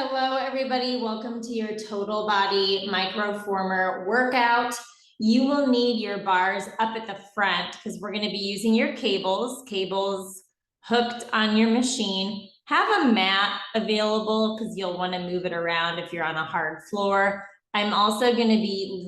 Hello, everybody. Welcome to your total body microformer workout. You will need your bars up at the front because we're going to be using your cables hooked on your machine. Have a mat available because you'll want to move it around if you're on a hard floor. I'm also going to be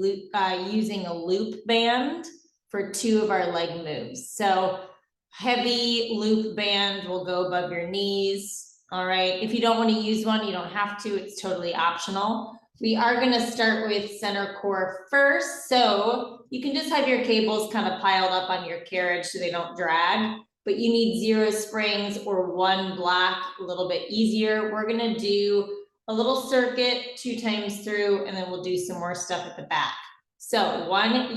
using a loop band for 2 of our leg moves. So heavy loop band will go above your knees. All right, if you don't want to use one, you don't have to, it's totally optional. We are going to start with center core first. So you can just have your cables kind of piled up on your carriage so they don't drag, but you need 0 springs or 1 block, a little bit easier. We're going to do a little circuit 2 times through, and then we'll do some more stuff at the back. So one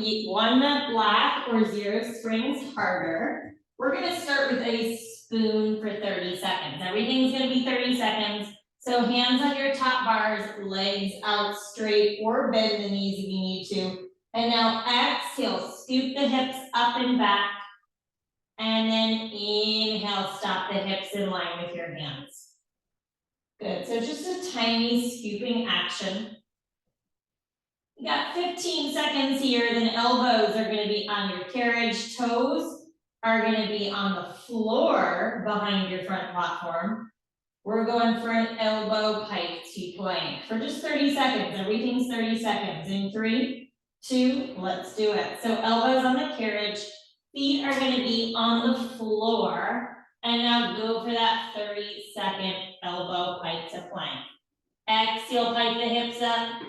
block or 0 springs harder. We're going to start with a spoon for 30 seconds. Everything's going to be 30 seconds. So hands on your top bars, legs out straight or bend the knees if you need to. And now exhale, scoop the hips up and back. And then inhale, stop the hips in line with your hands. Good, so just a tiny scooping action. You got 15 seconds here, then elbows are going to be on your carriage, toes are going to be on the floor behind your front platform. We're going for an elbow pike to plank for just 30 seconds. Everything's 30 seconds. In 3, 2, let's do it. So elbows on the carriage, feet are going to be on the floor. And now go for that 30-second elbow pike to plank. Exhale, pike the hips up.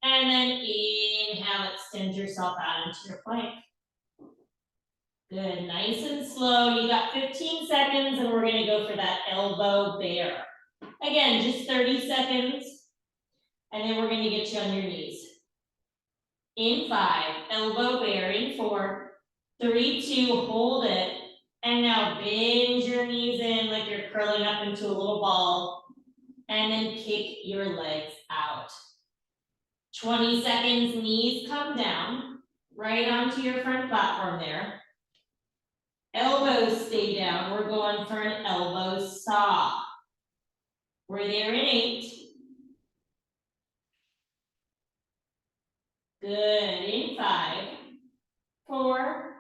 And then inhale, extend yourself out into your plank. Good, nice and slow. You got 15 seconds and we're gonna go for that elbow bear. Again, just 30 seconds. And then we're gonna get you on your knees. In 5, elbow bear. In 4, 3, 2, hold it. And now bend your knees in like you're curling up into a little ball. And then kick your legs out. 20 seconds, knees come down, right onto your front platform there. Elbows stay down. We're going for an elbow saw. We're there in 8. Good, in 5, 4,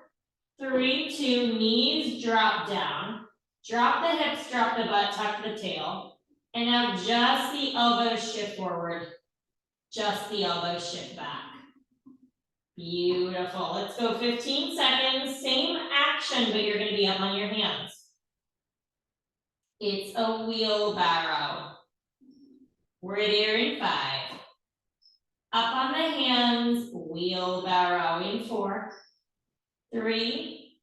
3, 2, knees drop down. Drop the hips, drop the butt, tuck the tail. And now just the elbows shift forward. Just the elbows shift back. Beautiful. Let's go 15 seconds. Same action, but you're going to be up on your hands. It's a wheelbarrow. We're there in 5. Up on the hands, wheelbarrow in 4, 3,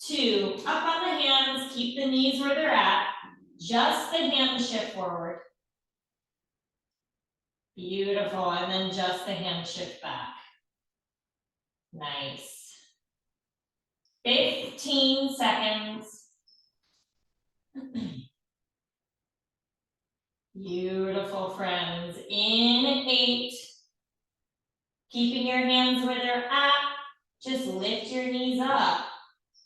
2. Up on the hands, keep the knees where they're at. Just the hands shift forward. Beautiful. And then just the hands shift back. Nice. 15 seconds. Beautiful, friends. In 8. Keeping your hands where they're at. Just lift your knees up.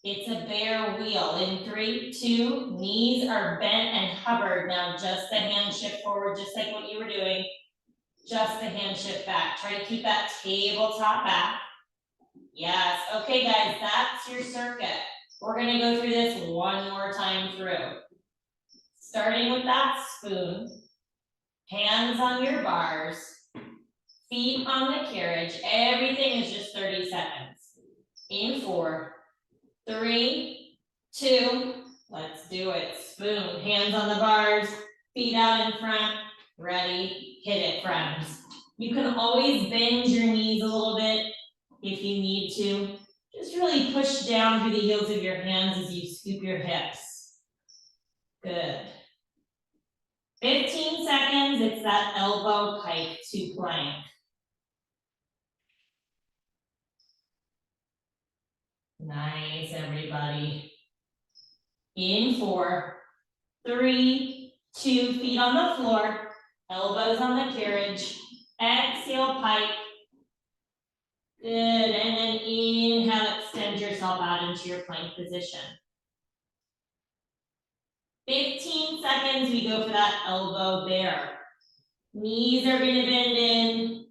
It's a bear wheel. In 3, 2, knees are bent and hovered. Now just the hands shift forward, just like what you were doing. Just the hands shift back. Try to keep that tabletop back. Yes, okay guys, that's your circuit. We're gonna go through this one more time through. Starting with that spoon, hands on your bars, feet on the carriage. Everything is just 30 seconds. In 4, 3, 2, let's do it. Spoon, hands on the bars, feet out in front, ready, hit it, friends. You can always bend your knees a little bit if you need to. Just really push down through the heels of your hands as you scoop your hips. Good. 15 seconds, it's that elbow pike to plank. Nice, everybody. In 4, 3, 2, feet on the floor, elbows on the carriage. Exhale, pike. Good, and then inhale, extend yourself out into your plank position. 15 seconds, we go for that elbow bear. Knees are gonna bend in,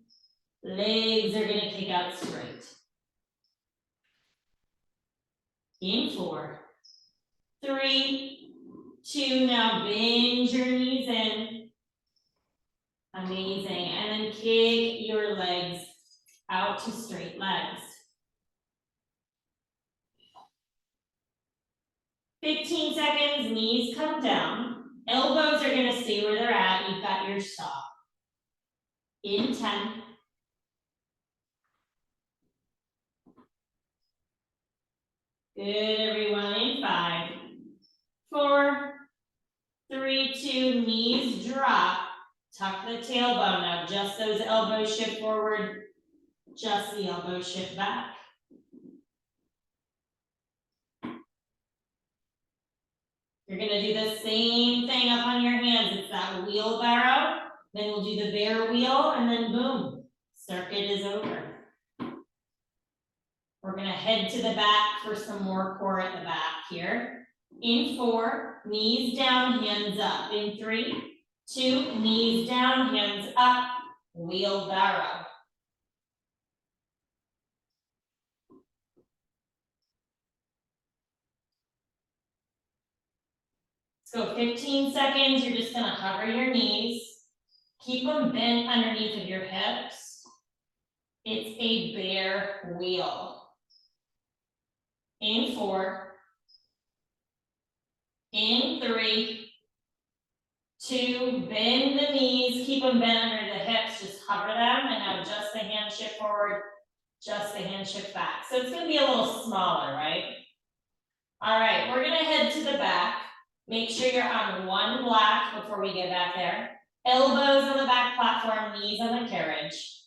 legs are gonna kick out straight. In 4, 3, 2, now bend your knees in. Amazing, and then kick your legs out to straight legs. 15 seconds, knees come down. Elbows are gonna stay where they're at. You've got your stop. In 10. Good, everyone, in 5, 4, 3, 2, knees drop. Tuck the tailbone. Now just those elbows shift forward, just the elbows shift back. You're gonna do the same thing up on your hands. It's that wheelbarrow. Then we'll do the bear wheel, and then boom, circuit is over. We're gonna head to the back for some more core at the back here. In 4, knees down, hands up. In 3, 2, knees down, hands up, wheelbarrow. Let's go 15 seconds. You're just gonna hover your knees. Keep them bent underneath of your hips. It's a bear wheel. In 4, in 3, 2, bend the knees, keep them bent under the hips, just hover them, and now just the hand shift forward, just the hand shift back. So it's gonna be a little smaller, right? All right, we're gonna head to the back. Make sure you're on one block before we get back there. Elbows on the back platform, knees on the carriage.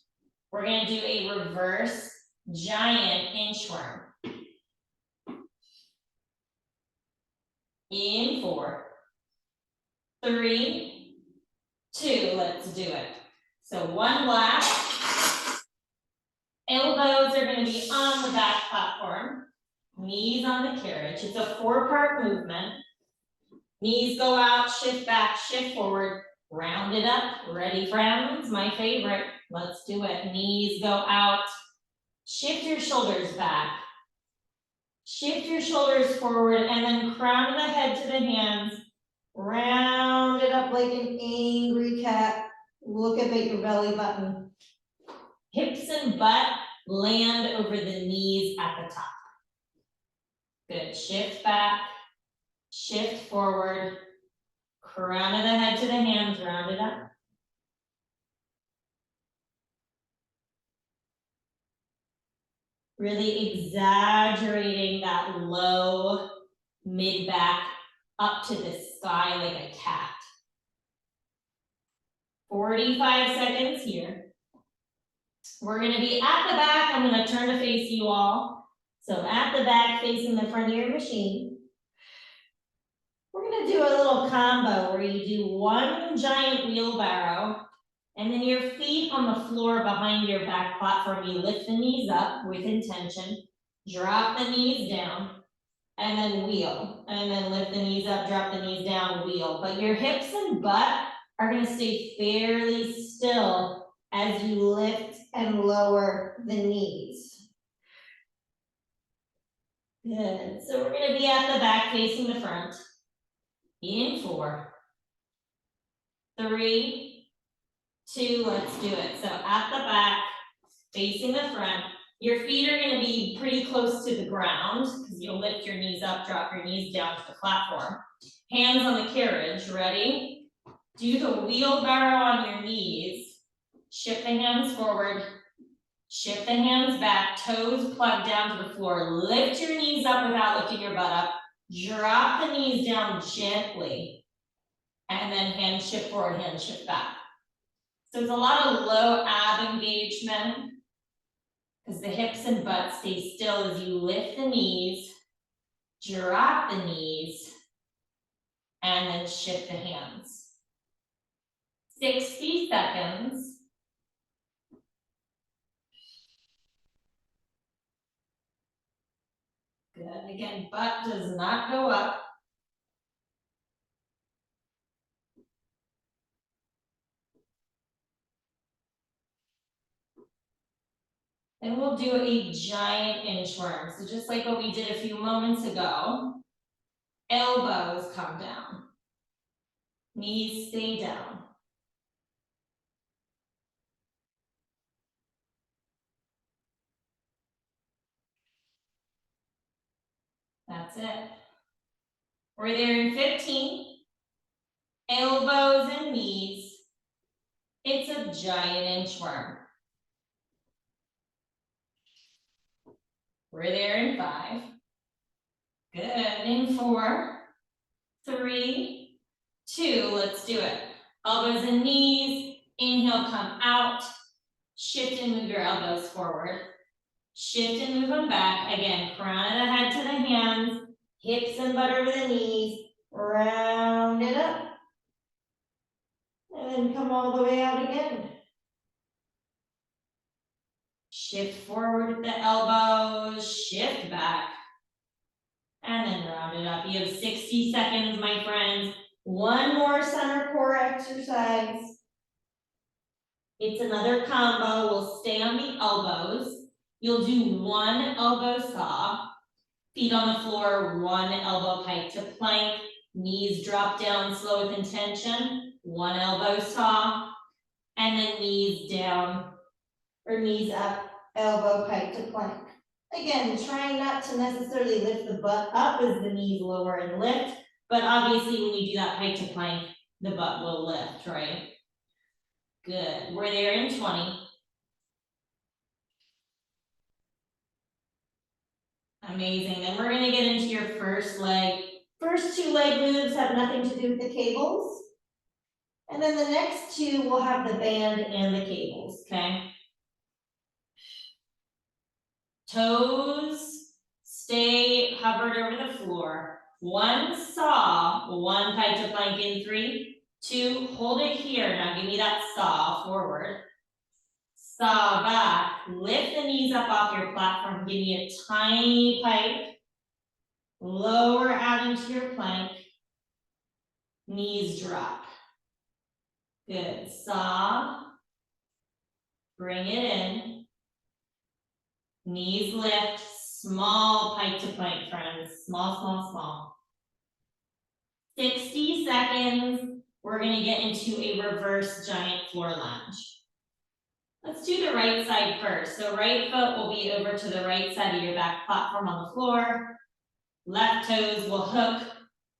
We're gonna do a reverse giant inchworm. In 4, 3, 2, let's do it. So one block. Elbows are gonna be on the back platform. Knees on the carriage. It's a 4-part movement. Knees go out, shift back, shift forward, round it up. Ready, friends? My favorite. Let's do it. Knees go out. Shift your shoulders back. Shift your shoulders forward, and then crown of the head to the hands. Round it up like an angry cat. Look up at your belly button. Hips and butt land over the knees at the top. Good. Shift back. Shift forward. Crown of the head to the hands. Round it up. Really exaggerating that low mid back up to the sky like a cat. 45 seconds here. We're gonna be at the back. I'm gonna turn to face you all. So at the back, facing the front of your machine. We're gonna do a little combo where you do one giant wheelbarrow, and then your feet on the floor behind your back platform. You lift the knees up with intention, drop the knees down, and then wheel. And then lift the knees up, drop the knees down, wheel. But your hips and butt are gonna stay fairly still as you lift and lower the knees. Good, so we're gonna be at the back facing the front. In 4, 3, 2, let's do it. So at the back, facing the front, your feet are gonna be pretty close to the ground because you'll lift your knees up, drop your knees down to the platform. Hands on the carriage, ready? Do the wheelbarrow on your knees. Shift the hands forward, shift the hands back, toes plugged down to the floor. Lift your knees up without lifting your butt up. Drop the knees down gently. And then hand shift forward, hand shift back. So it's a lot of low ab engagement because the hips and butt stay still as you lift the knees, drop the knees, and then shift the hands. 60 seconds. Good, again, butt does not go up. Then we'll do a giant inchworm. So just like what we did a few moments ago, elbows come down, knees stay down. That's it. We're there in 15. Elbows and knees. It's a giant inchworm. We're there in 5. Good. In 4, 3, 2. Let's do it. Elbows and knees. Inhale, come out. Shift and move your elbows forward. Shift and move them back. Again, crown of the head to the hands. Hips and butt over the knees. Round it up. And then come all the way out again. Shift forward with the elbows. Shift back. And then round it up. You have 60 seconds, my friends. One more center core exercise. It's another combo. We'll stay on the elbows. You'll do one elbow saw. Feet on the floor, one elbow pike to plank. Knees drop down slow with intention. One elbow saw. And then knees down or knees up, elbow pike to plank. Again, trying not to necessarily lift the butt up as the knees lower and lift, but obviously when you do that pike to plank, the butt will lift, right? Good, we're there in 20. Amazing, then we're gonna get into your first leg. First 2 leg moves have nothing to do with the cables. And then the next 2 will have the band and the cables, okay? Toes stay hovered over the floor. One saw, one pike to plank in 3, 2, hold it here. Now give me that saw forward. Saw back, lift the knees up off your platform. Give me a tiny pike. Lower out into your plank. Knees drop. Good, saw. Bring it in. Knees lift, small pike to plank, friends. Small, small, small. 60 seconds. We're gonna get into a reverse giant floor lunge. Let's do the right side first. So right foot will be over to the right side of your back platform on the floor. Left toes will hook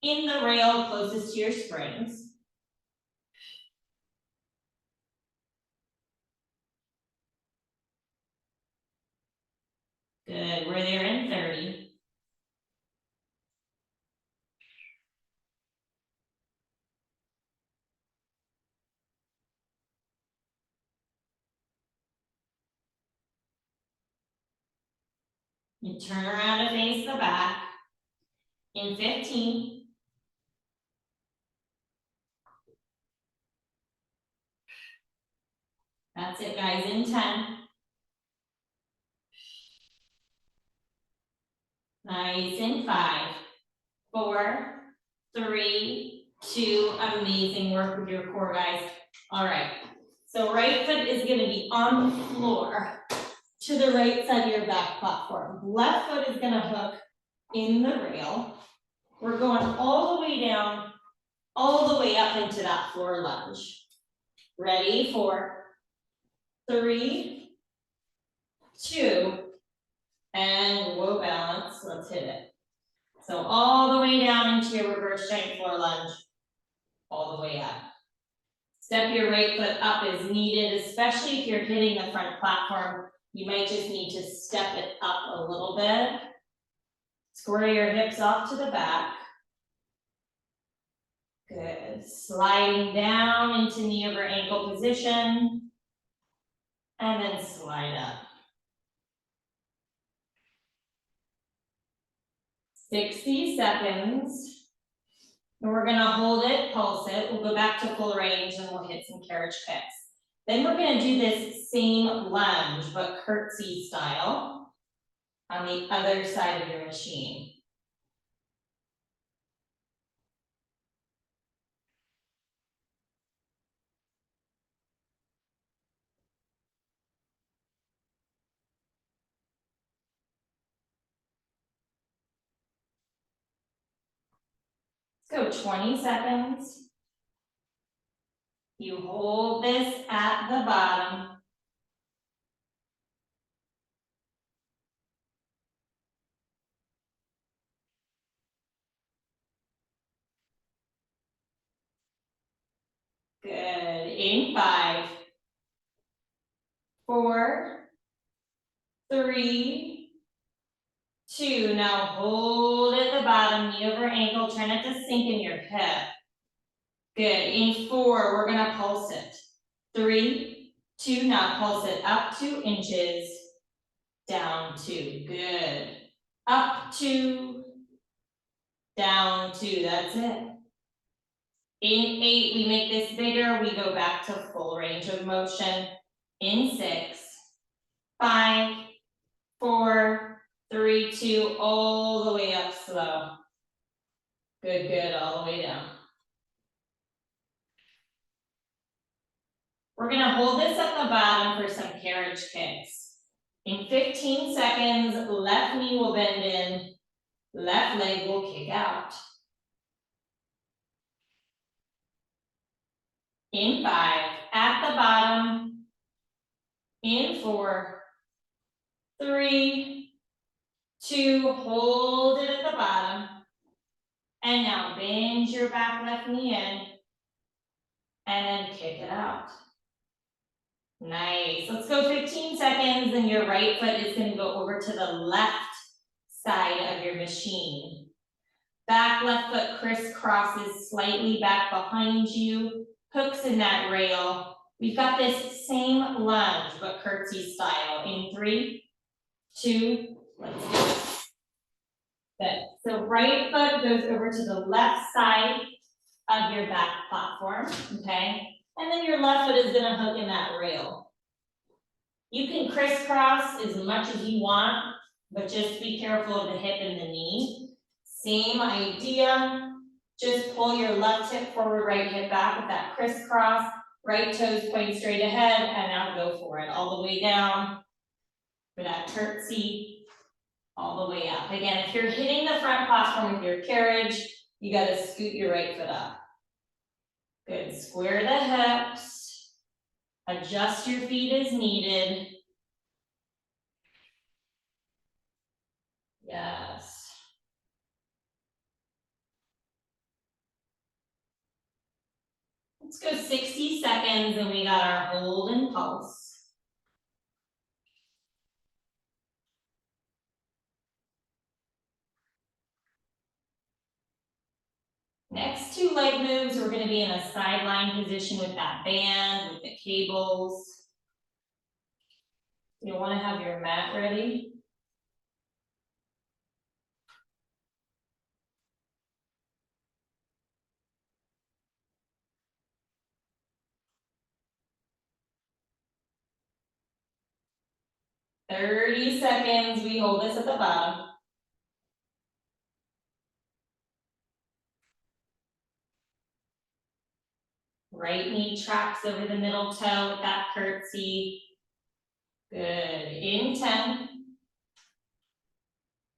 in the rail closest to your springs. Good, we're there in 30. You turn around and face the back in 15. That's it, guys, in 10. Nice, in 5, 4, 3, 2, amazing work with your core, guys. All right, so right foot is gonna be on the floor to the right side of your back platform. Left foot is gonna hook in the rail. We're going all the way down, all the way up into that floor lunge. Ready for 3, 2, and whoa, balance, let's hit it. So all the way down into your reverse giant floor lunge, all the way up. Step your right foot up as needed, especially if you're hitting the front platform. You might just need to step it up a little bit. Square your hips off to the back. Good, sliding down into knee over ankle position. And then slide up. 60 seconds. And we're gonna hold it, pulse it. We'll go back to full range and we'll hit some carriage kicks. Then we're gonna do this same lunge, but curtsy style on the other side of your machine. Let's go 20 seconds. You hold this at the bottom. Good. In 5, 4, 3, 2. Now hold at the bottom, knee over ankle. Try not to sink in your hip. Good. In 4, we're going to pulse it. 3, 2. Now pulse it up 2 inches. Down 2. Good. Up 2. Down 2. That's it. In 8, we make this bigger. We go back to full range of motion. In 6, 5, 4, 3, 2, all the way up slow. Good, good, all the way down. We're gonna hold this at the bottom for some carriage kicks. In 15 seconds, left knee will bend in, left leg will kick out. In 5, at the bottom. In 4, 3, 2, hold it at the bottom. And now bend your back left knee in, and then kick it out. Nice. Let's go 15 seconds, and your right foot is going to go over to the left side of your machine. Back left foot crisscrosses slightly back behind you, hooks in that rail. We've got this same lunge, but curtsy style. In 3, 2, let's do it. Good. So right foot goes over to the left side of your back platform, okay? And then your left foot is gonna hook in that rail. You can crisscross as much as you want, but just be careful of the hip and the knee. Same idea, just pull your left hip forward, right hip back with that crisscross, right toes point straight ahead, and now go for it, all the way down for that curtsy, all the way up. Again, if you're hitting the front platform with your carriage, you gotta scoot your right foot up. Good, square the hips, adjust your feet as needed. Yes. Let's go 60 seconds and we got our hold and pulse. Next 2 leg moves, we're gonna be in a sideline position with that band, with the cables. You'll wanna have your mat ready. "30 seconds, we hold this at the bottom. Right knee tracks over the middle toe with that curtsy. Good, in 10.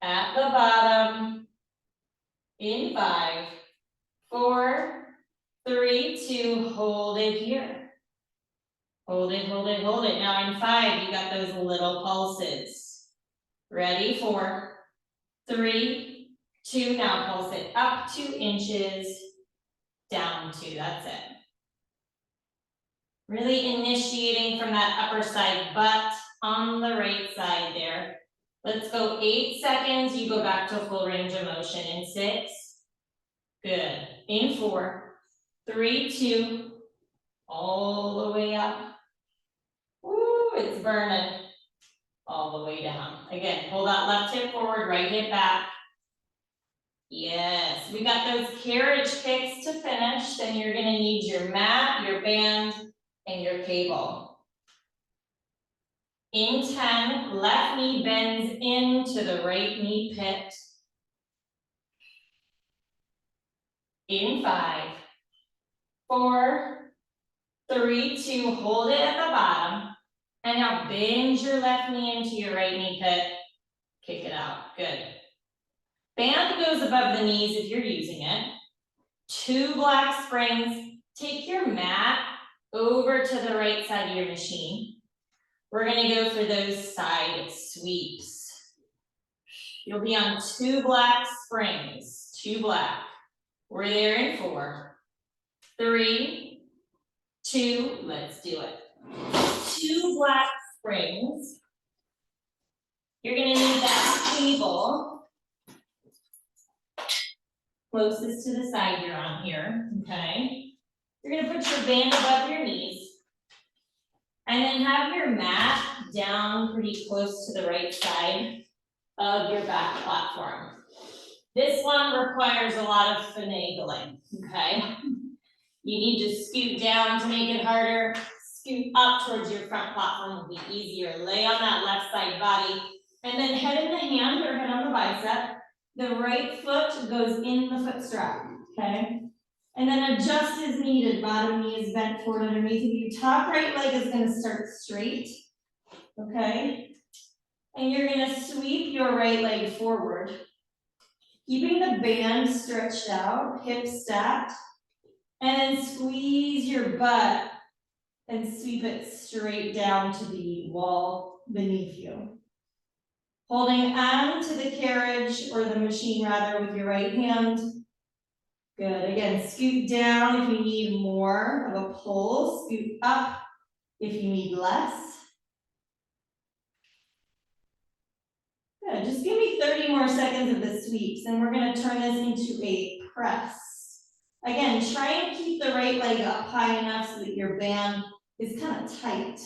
At the bottom. In 5, 4, 3, 2, hold it here. Hold it, hold it, hold it. Now in 5, you got those little pulses. Ready? 4, 3, 2, now pulse it up 2 inches, down 2, that's it. Really initiating from that upper side butt on the right side there. Let's go 8 seconds, you go back to full range of motion. In 6, good. In 4, 3, 2, all the way up. Woo, it's burning. All the way down. Again, pull that left hip forward, right hip back. Yes, we got those carriage kicks to finish. Then you're gonna need your mat, your band, and your cable. In 10, left knee bends into the right knee pit. In 5, 4, 3, 2, hold it at the bottom. And now bend your left knee into your right knee pit. Kick it out, good. Band goes above the knees if you're using it. 2 black springs. Take your mat over to the right side of your machine. We're gonna go for those side sweeps. You'll be on 2 black springs, 2 black. We're there in 4, 3, 2, let's do it. 2 black springs. You're gonna need that cable closest to the side you're on here, okay? You're gonna put your band above your knees. And then have your mat down pretty close to the right side of your back platform. This one requires a lot of finagling, okay? You need to scoot down to make it harder. Scoot up towards your front platform will be easier. Lay on that left side body. And then head in the hand or head on the bicep. The right foot goes in the foot strap, okay? And then adjust as needed. Bottom knee is bent forward underneath of you. Top right leg is gonna start straight, okay? And you're gonna sweep your right leg forward. Keeping the band stretched out, hips stacked. And then squeeze your butt and sweep it straight down to the wall beneath you. Holding on to the carriage or the machine rather with your right hand. Good, again, scoot down if you need more of a pull, scoot up if you need less. Good, just give me 30 more seconds of the sweeps and we're gonna turn this into a press. Again, try and keep the right leg up high enough so that your band is kind of tight.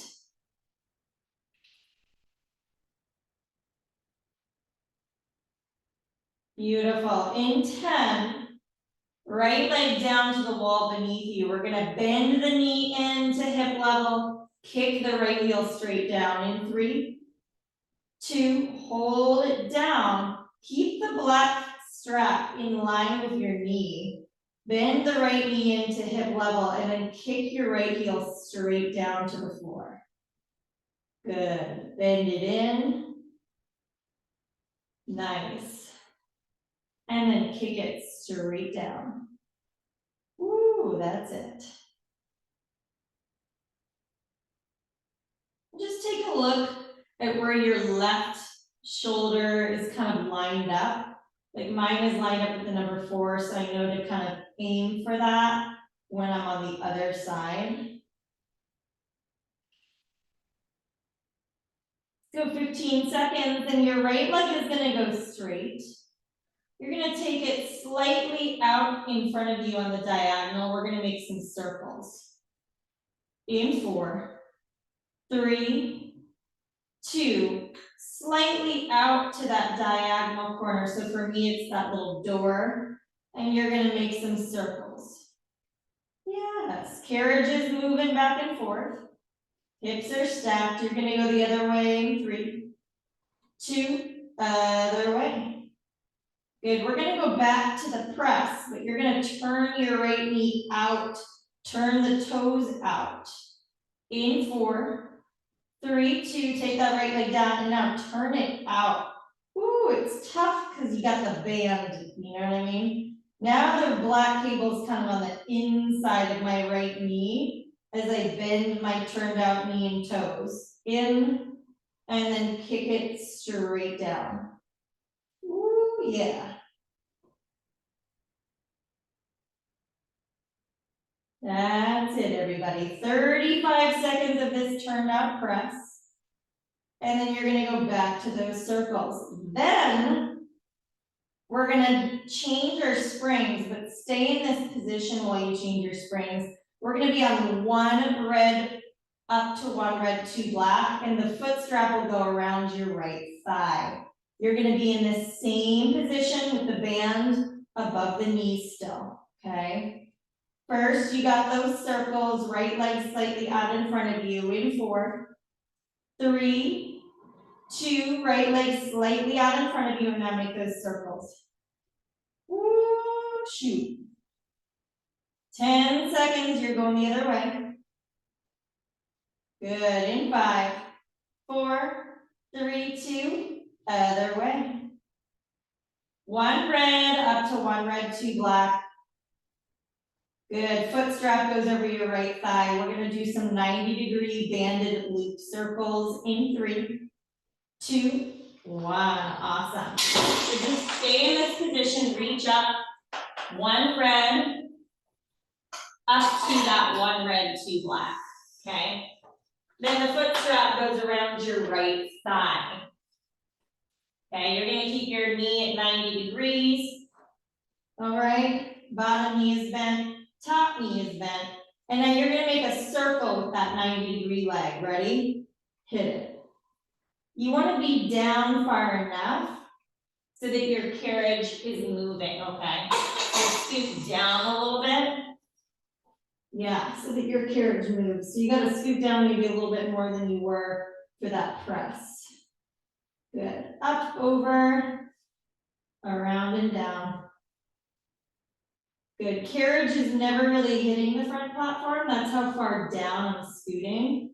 Beautiful. In 10, right leg down to the wall beneath you. We're gonna bend the knee into hip level, kick the right heel straight down in 3, 2, hold it down. Keep the black strap in line with your knee. Bend the right knee into hip level and then kick your right heel straight down to the floor. Good. Bend it in. Nice. And then kick it straight down. Ooh, that's it. Just take a look at where your left shoulder is kind of lined up. Like mine is lined up with the number 4, so I know to kind of aim for that when I'm on the other side. Go 15 seconds, and your right leg is gonna go straight. You're gonna take it slightly out in front of you on the diagonal. We're gonna make some circles. In 4, 3, 2, slightly out to that diagonal corner. So for me, it's that little door, and you're gonna make some circles. Yes, carriage is moving back and forth. Hips are stacked. You're gonna go the other way in 3, 2, other way. Good, we're gonna go back to the press, but you're gonna turn your right knee out. Turn the toes out. In 4, 3, 2, take that right leg down and now turn it out. Ooh, it's tough because you got the band, you know what I mean? Now the black cable's kind of on the inside of my right knee as I bend my turned out knee and toes. In, and then kick it straight down. Ooh, yeah. That's it, everybody. 35 seconds of this turned out press. And then you're gonna go back to those circles. Then we're gonna change our springs, but stay in this position while you change your springs. We're gonna be on 1 red up to 1 red, 2 black, and the foot strap will go around your right thigh. You're gonna be in the same position with the band above the knee still, okay? First, you got those circles, right leg slightly out in front of you in 4, 3, 2, right leg slightly out in front of you, and now make those circles. Ooh, shoot. 10 seconds, you're going the other way. Good, in 5, 4, 3, 2, other way. 1 red up to 1 red, 2 black. Good, foot strap goes over your right thigh. We're gonna do some 90-degree banded loop circles in 3, 2, 1, awesome. So just stay in this position, reach up, 1 red, up to that 1 red, 2 black, okay? Then the foot strap goes around your right thigh. Okay, you're gonna keep your knee at 90 degrees. All right, bottom knee is bent, top knee is bent. And then you're gonna make a circle with that 90-degree leg. Ready? Hit it. You wanna be down far enough so that your carriage is moving, okay? So scoot down a little bit. Yeah, so that your carriage moves. So you gotta scoot down maybe a little bit more than you were for that press. Good, up, over, around and down. Good, carriage is never really hitting the front platform. That's how far down I'm scooting.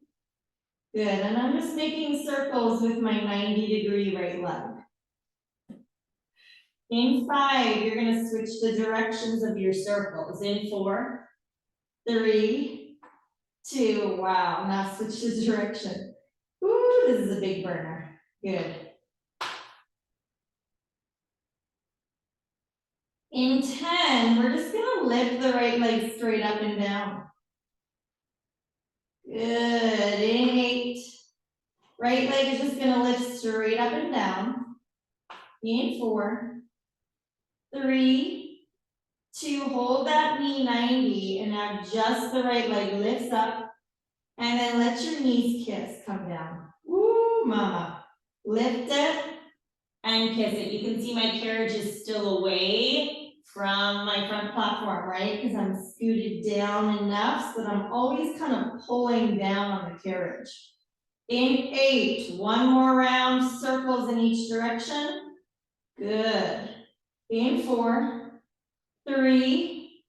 Good, and I'm just making circles with my 90-degree right leg. In 5, you're gonna switch the directions of your circles. In 4, 3, 2, wow, now switch the direction. Ooh, this is a big burner. Good. In 10, we're just gonna lift the right leg straight up and down. Good, in 8, right leg is just gonna lift straight up and down. In 4, 3, 2, hold that knee 90, and now just the right leg lifts up, and then let your knees kiss, come down. Woo, mama. Lift it, and kiss it. You can see my carriage is still away from my front platform, right? Because I'm scooted down enough so that I'm always kind of pulling down on the carriage. In 8, 1 more round, circles in each direction. Good. In 4, 3,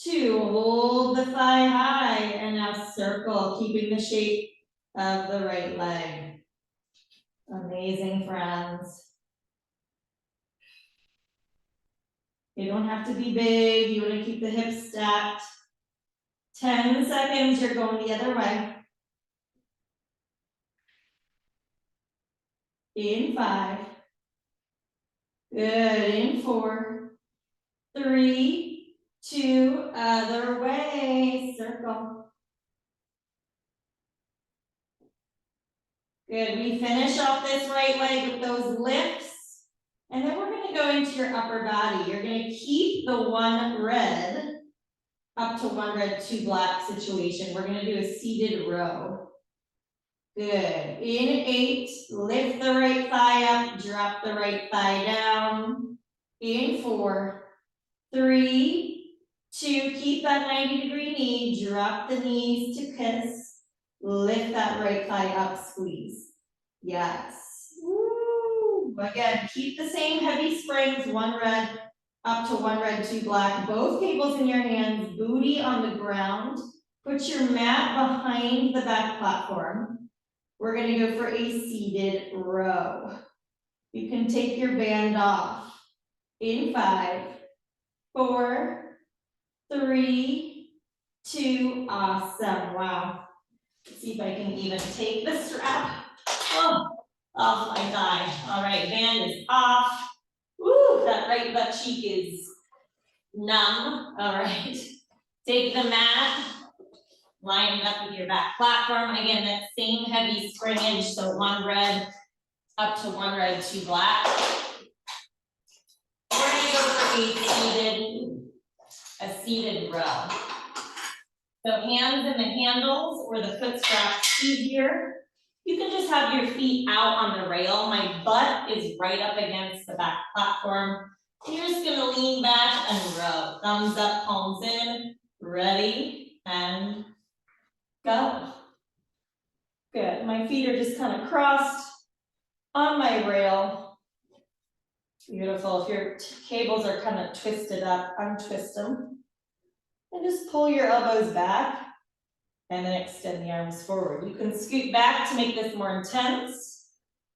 2, hold the thigh high, and now circle, keeping the shape of the right leg. Amazing, friends. You don't have to be big, you want to keep the hips stacked. 10 seconds, you're going the other way. In 5. Good, in 4, 3, 2, other way, circle. Good, we finish off this right leg with those lifts. And then we're gonna go into your upper body. You're gonna keep the 1 red, up to 1 red, 2 black situation. We're gonna do a seated row. Good, in 8, lift the right thigh up, drop the right thigh down. In 4, 3, 2, keep that 90-degree knee, drop the knees to kiss. Lift that right thigh up, squeeze. Yes. Woo. Again, keep the same heavy springs, 1 red, up to 1 red, 2 black. Both cables in your hands, booty on the ground. Put your mat behind the back platform. We're gonna go for a seated row. You can take your band off. In 5, 4, 3, 2, awesome, wow. Let's see if I can even take the strap. Oh, off my thigh. All right, band is off. Woo, that right butt cheek is numb. All right, take the mat, line it up with your back platform. Again, that same heavy springage, so 1 red, up to 1 red, 2 black. We're gonna go for a seated row. So hands in the handles or the foot straps easier. You can just have your feet out on the rail. My butt is right up against the back platform. You're just gonna lean back and row. Thumbs up, palms in, ready, and go. Good, my feet are just kind of crossed on my rail. Beautiful, if your cables are kind of twisted up, untwist them. And just pull your elbows back and then extend the arms forward. You can scoot back to make this more intense.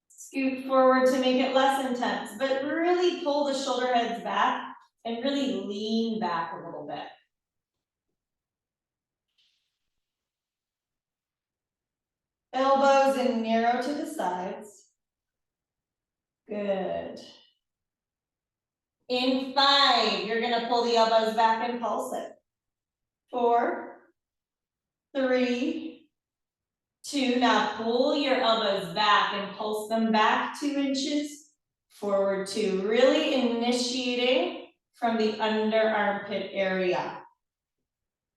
Scoot forward to make it less intense, but really pull the shoulder heads back and really lean back a little bit. elbows in narrow to the sides. Good. In 5, you're gonna pull the elbows back and pulse it. 4, 3, 2. Now pull your elbows back and pulse them back 2 inches. Forward 2. Really initiating from the under armpit area.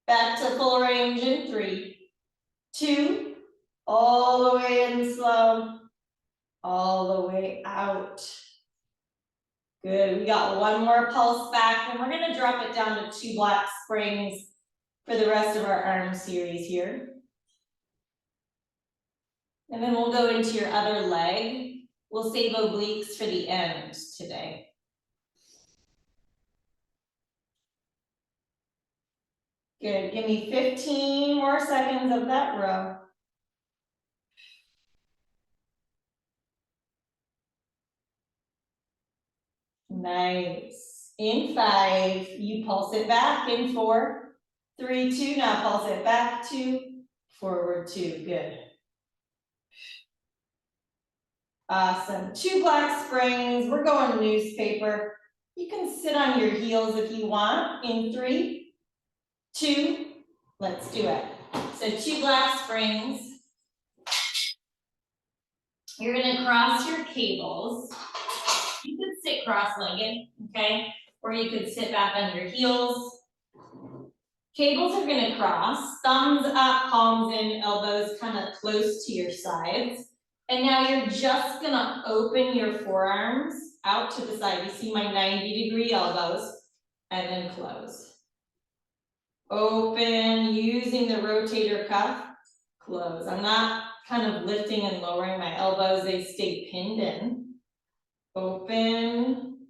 Back to full range in 3, 2. All the way in slow. All the way out. Good. We got 1 more pulse back, and we're going to drop it down to 2 black springs for the rest of our arm series here. And then we'll go into your other leg. We'll save obliques for the end today. Good. Give me 15 more seconds of that row. Nice. In 5, you pulse it back in 4, 3, 2. Now pulse it back 2, forward 2. Good. Awesome. 2 black springs. We're going newspaper. You can sit on your heels if you want. In 3, 2. Let's do it. So 2 black springs. You're going to cross your cables. You could sit cross-legged, okay? Or you could sit back on your heels. Cables are going to cross. Thumbs up, palms in, elbows kind of close to your sides. And now you're just going to open your forearms out to the side. You see my 90-degree elbows, and then close. Open, using the rotator cuff, close. I'm not kind of lifting and lowering my elbows. They stay pinned in. Open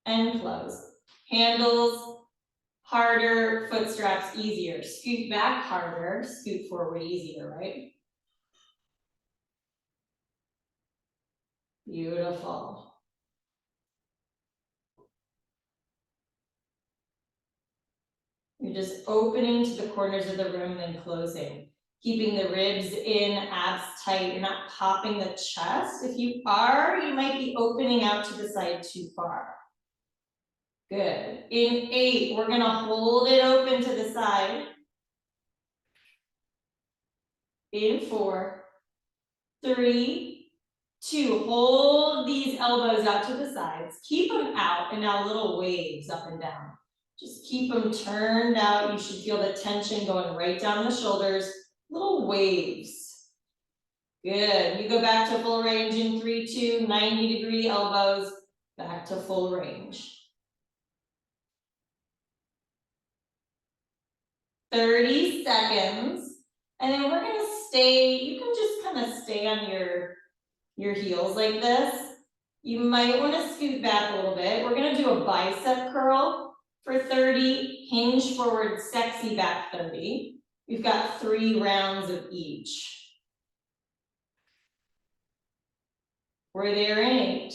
and close. Handles harder, foot straps easier. Scoot back harder, scoot forward easier, right? Beautiful. You're just opening to the corners of the room and then closing. Keeping the ribs in, abs tight. You're not popping the chest. If you are, you might be opening out to the side too far. Good. In 8, we're gonna hold it open to the side. In 4, 3, 2. Hold these elbows out to the sides. Keep them out, and now little waves up and down. Just keep them turned out. You should feel the tension going right down the shoulders. Little waves. Good. You go back to full range in 3, 2, 90-degree elbows, back to full range. 30 seconds. And then we're going to stay, you can just kind of stay on your heels like this. You might want to scoot back a little bit. We're going to do a bicep curl for 30, hinge forward, sexy back 30. We've got 3 rounds of each. We're there in 8.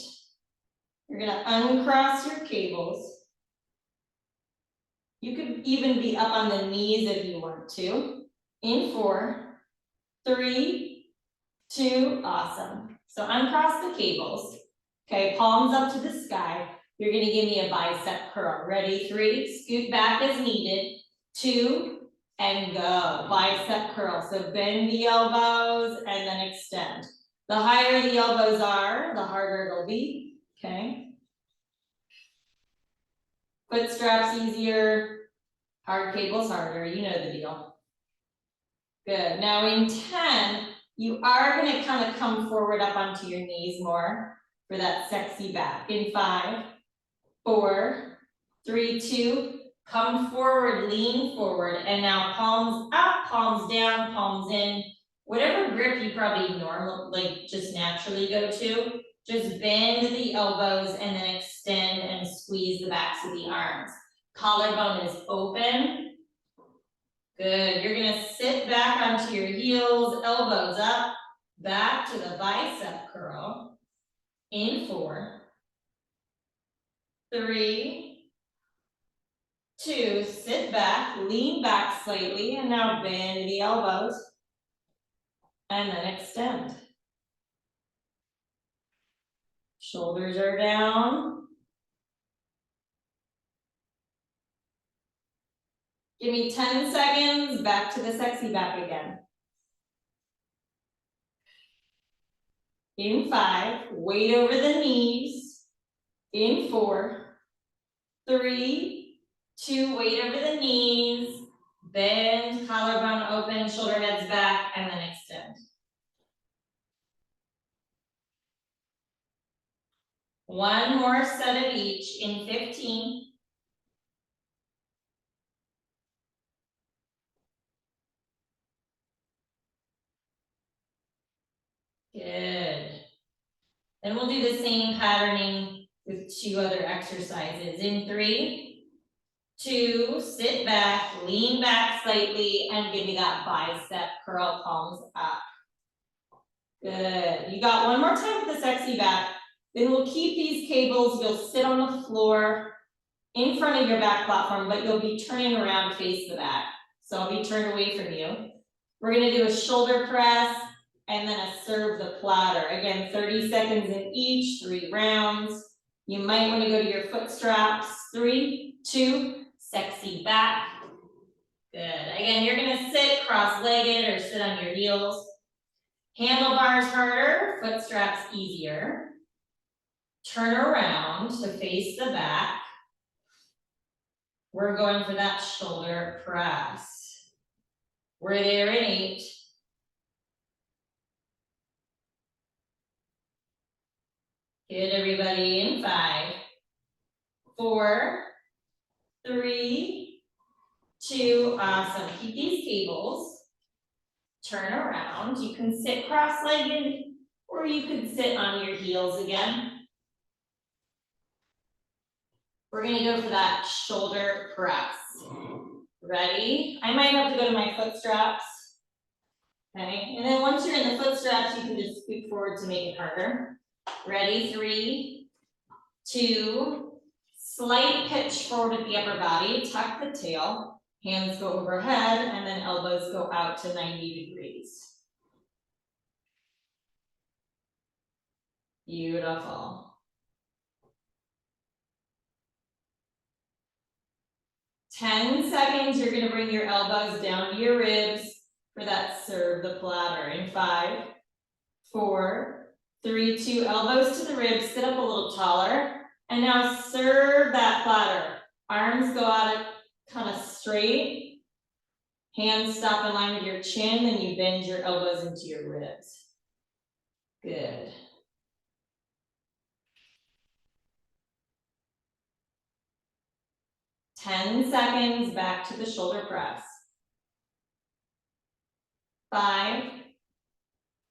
You're going to uncross your cables. You could even be up on the knees if you want to. In 4, 3, 2, awesome. So uncross the cables. Okay, palms up to the sky. You're going to give me a bicep curl. Ready? 3, scoot back as needed. 2, and go. Bicep curl. So bend the elbows and then extend. The higher the elbows are, the harder it'll be. Okay. Foot straps easier. Hard cables harder. You know the deal. Good. Now in 10, you are going to kind of come forward up onto your knees more for that sexy back. In 5, 4, 3, 2, come forward, lean forward, and now palms up, palms down, palms in. Whatever grip you probably normally, just naturally go to, just bend the elbows and then extend and squeeze the backs of the arms. Collarbone is open. Good. You're going to sit back onto your heels, elbows up, back to the bicep curl. In 4, 3, 2, sit back, lean back slightly, and now bend the elbows. and then extend. Shoulders are down. Give me 10 seconds, back to the sexy back again. In 5, weight over the knees. In 4, 3, 2, weight over the knees. Bend, collarbone open, shoulder heads back, and then extend. One more set of each in 15. Good. Then we'll do the same patterning with 2 other exercises. In 3, 2, sit back, lean back slightly, and give me that bicep curl, palms up. Good. You got one more time with the sexy back. Then we'll keep these cables. You'll sit on the floor in front of your back platform, but you'll be turning around to face the back. So I'll be turned away from you. We're gonna do a shoulder press and then a serve the platter. Again, 30 seconds in each, 3 rounds. You might wanna go to your foot straps. 3, 2, sexy back. Good. Again, you're gonna sit cross-legged or sit on your heels. Handlebars harder, foot straps easier. Turn around to face the back. We're going for that shoulder press. We're there in 8. Good, everybody, in 5, 4, 3, 2, awesome. Keep these cables. Turn around. You can sit cross-legged or you can sit on your heels again. We're gonna go for that shoulder press. Ready? I might have to go to my foot straps. Okay, and then once you're in the foot straps, you can just scoot forward to make it harder. Ready? 3, 2, slight pitch forward at the upper body, tuck the tail, hands go overhead, and then elbows go out to 90 degrees. Beautiful. Ten seconds, you're gonna bring your elbows down to your ribs for that serve the platter. In 5, 4, 3, 2, elbows to the ribs, sit up a little taller, and now serve that platter. Arms go out kind of straight, hands stop in line with your chin, and you bend your elbows into your ribs. Good. Ten seconds, back to the shoulder press. 5,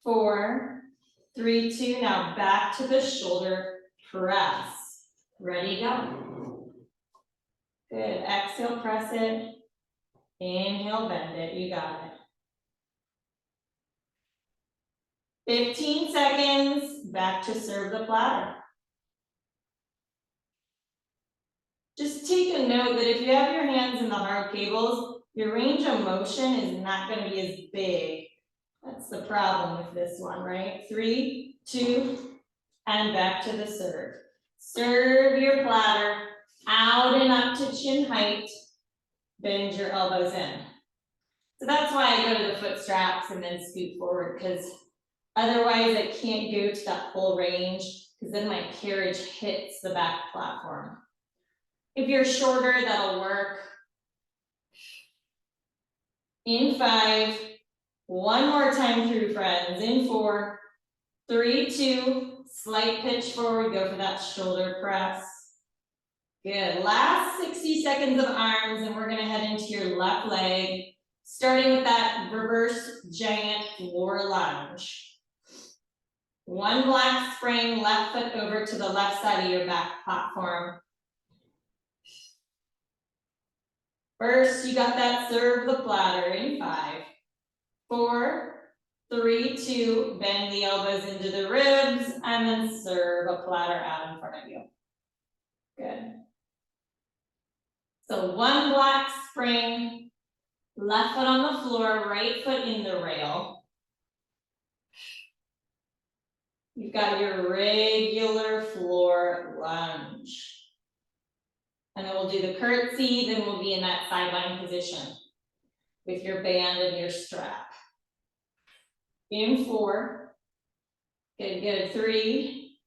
4, 3, 2, now back to the shoulder press. Ready, go. Good, exhale, press it. Inhale, bend it, you got it. 15 seconds, back to serve the platter. Just take a note that if you have your hands in the hard cables, your range of motion is not going to be as big. That's the problem with this one, right? 3, 2, and back to the serve. Serve your platter out and up to chin height. Bend your elbows in. So that's why I go to the foot straps and then scoot forward, because otherwise I can't go to that full range, because then my carriage hits the back platform. If you're shorter, that'll work. In 5, one more time through, friends. In 4, 3, 2, slight pitch forward, go for that shoulder press. Good, last 60 seconds of arms, and we're gonna head into your left leg, starting with that reverse giant floor lunge. One black spring, left foot over to the left side of your back platform. First, you got that serve the platter in 5, 4, 3, 2, bend the elbows into the ribs, and then serve a platter out in front of you. Good. So one black spring, left foot on the floor, right foot in the rail. You've got your regular floor lunge. And then we'll do the curtsy, then we'll be in that sideline position with your band and your strap. In 4. Good, good. 3,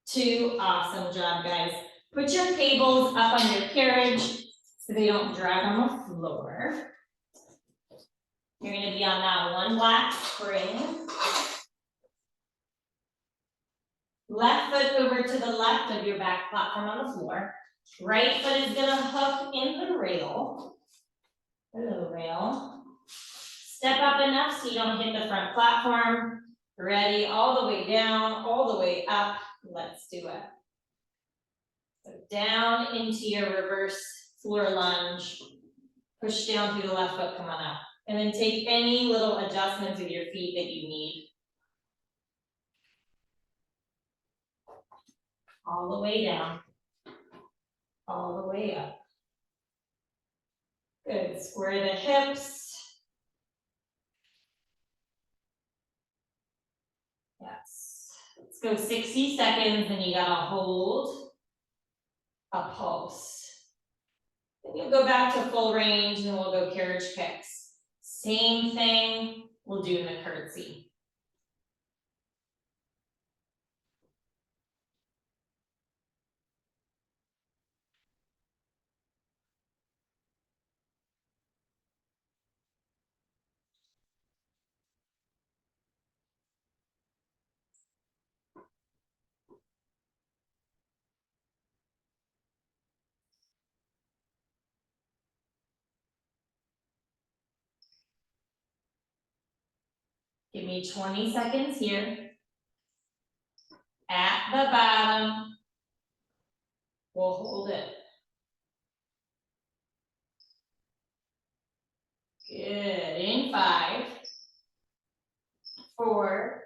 2, awesome job, guys. Put your cables up on your carriage so they don't drag on the floor. You're gonna be on that one black spring. Left foot over to the left of your back platform on the floor. Right foot is gonna hook in the rail. Hello, rail. Step up enough so you don't hit the front platform. Ready, all the way down, all the way up. Let's do it. So down into your reverse floor lunge. Push down through the left foot, come on up. And then take any little adjustments of your feet that you need. All the way down. All the way up. Good, square the hips. Yes. Let's go 60 seconds and you gotta hold a pulse. Then you'll go back to full range and we'll go carriage kicks. Same thing we'll do in the curtsy. Give me 20 seconds here. At the bottom, we'll hold it. Good, in 5, 4,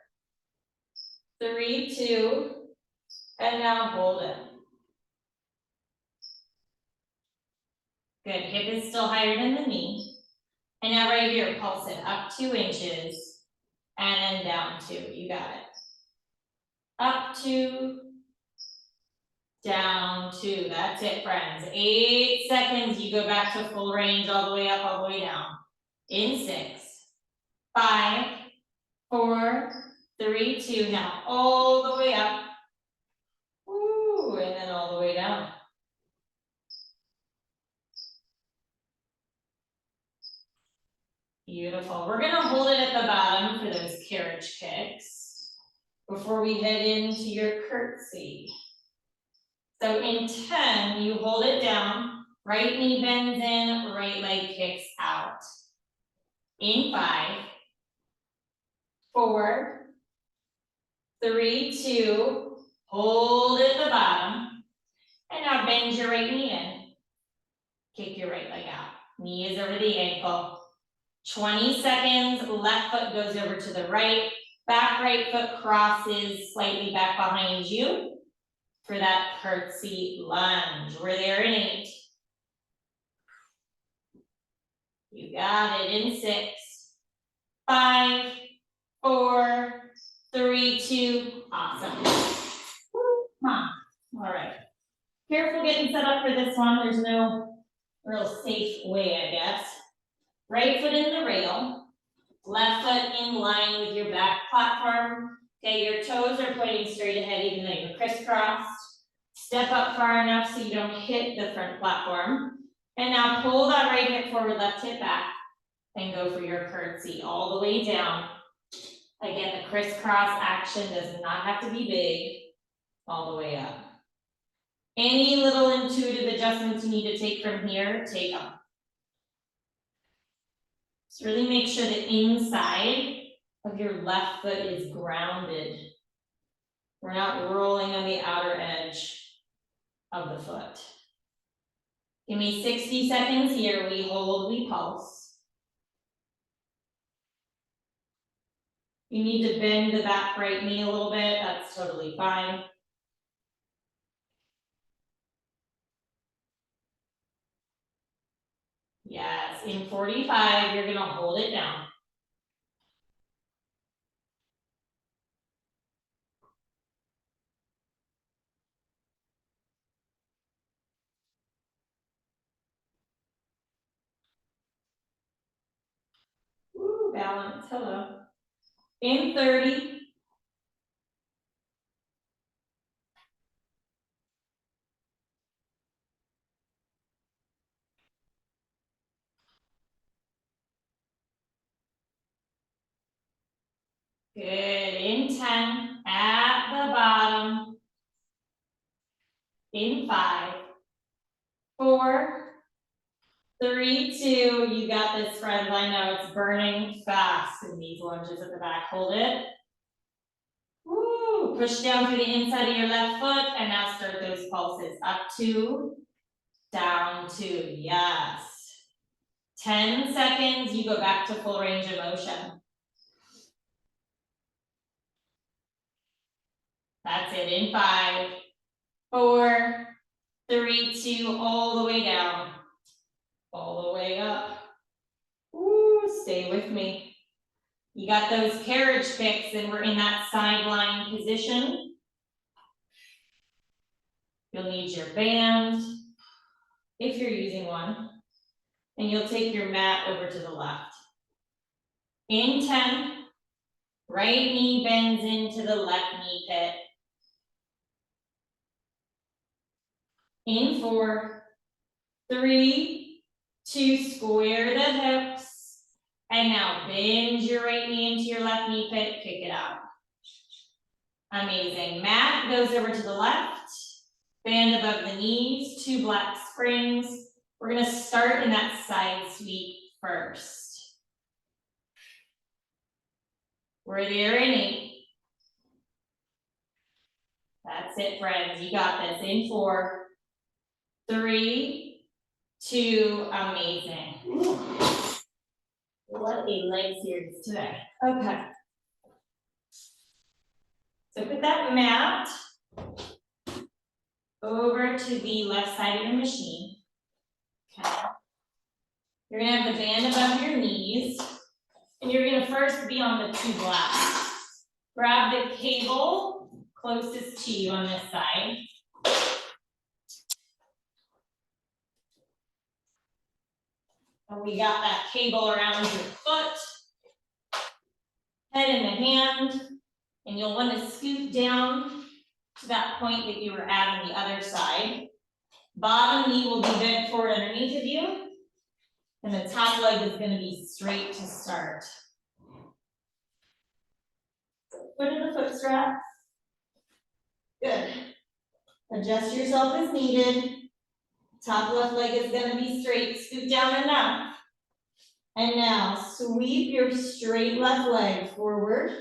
3, 2, and now hold it. Good, hip is still higher than the knee. And now right here, pulse it up 2 inches and then down 2, you got it. Up 2, down 2, that's it friends. 8 seconds, you go back to full range all the way up, all the way down. In 6, 5, 4, 3, 2, now all the way up. Woo, and then all the way down. Beautiful. We're gonna hold it at the bottom for those carriage kicks before we head into your curtsy. So in 10, you hold it down, right knee bends in, right leg kicks out. In 5, 4, 3, 2, hold at the bottom, and now bend your right knee in. Kick your right leg out. Knee is over the ankle. 20 seconds, left foot goes over to the right, back right foot crosses slightly back behind you for that curtsy lunge. We're there in 8. You got it in 6, 5, 4, 3, 2, awesome. Come on, all right. Careful getting set up for this one. There's no real safe way, I guess. Right foot in the rail, left foot in line with your back platform. Okay, your toes are pointing straight ahead even though you're crisscrossed. Step up far enough so you don't hit the front platform. And now pull that right hip forward, left hip back, and go for your curtsy all the way down. Again, the crisscross action does not have to be big, all the way up. Any little intuitive adjustments you need to take from here, take them. So really make sure the inside of your left foot is grounded. We're not rolling on the outer edge of the foot. Give me 60 seconds here. We hold, we pulse. You need to bend the back right knee a little bit. That's totally fine. Yes, in 45, you're gonna hold it down. balance, hello. In 30. Good, in 10, at the bottom. In 5, 4, 3, 2, you got this, friends. I know it's burning fast in these lunges at the back. Hold it. Woo, push down through the inside of your left foot, and now start those pulses. Up 2, down 2, yes. 10 seconds, you go back to full range of motion. That's it, in 5, 4, 3, 2, all the way down. All the way up. Woo, stay with me. You got those carriage kicks and we're in that sideline position. You'll need your band, if you're using one, and you'll take your mat over to the left. In 10, right knee bends into the left knee pit. In 4, 3, 2, square the hips. And now bend your right knee into your left knee pit, kick it out. Amazing. Mat goes over to the left, band above the knees, 2 black springs. We're gonna start in that side sweep first. We're there in 8. That's it, friends. You got this. In 4, 3, 2, amazing. What a leg series today. Okay. So put that mat over to the left side of your machine. Okay. You're gonna have the band above your knees, and you're gonna first be on the 2 blacks. Grab the cable closest to you on this side. And we got that cable around your foot, head in the hand, and you'll want to scoot down to that point that you were at on the other side. Bottom knee will be bent forward underneath of you, and the top leg is going to be straight to start. Foot in the foot strap. Good. Adjust yourself as needed. Top left leg is going to be straight. Scoot down enough. And now sweep your straight left leg forward.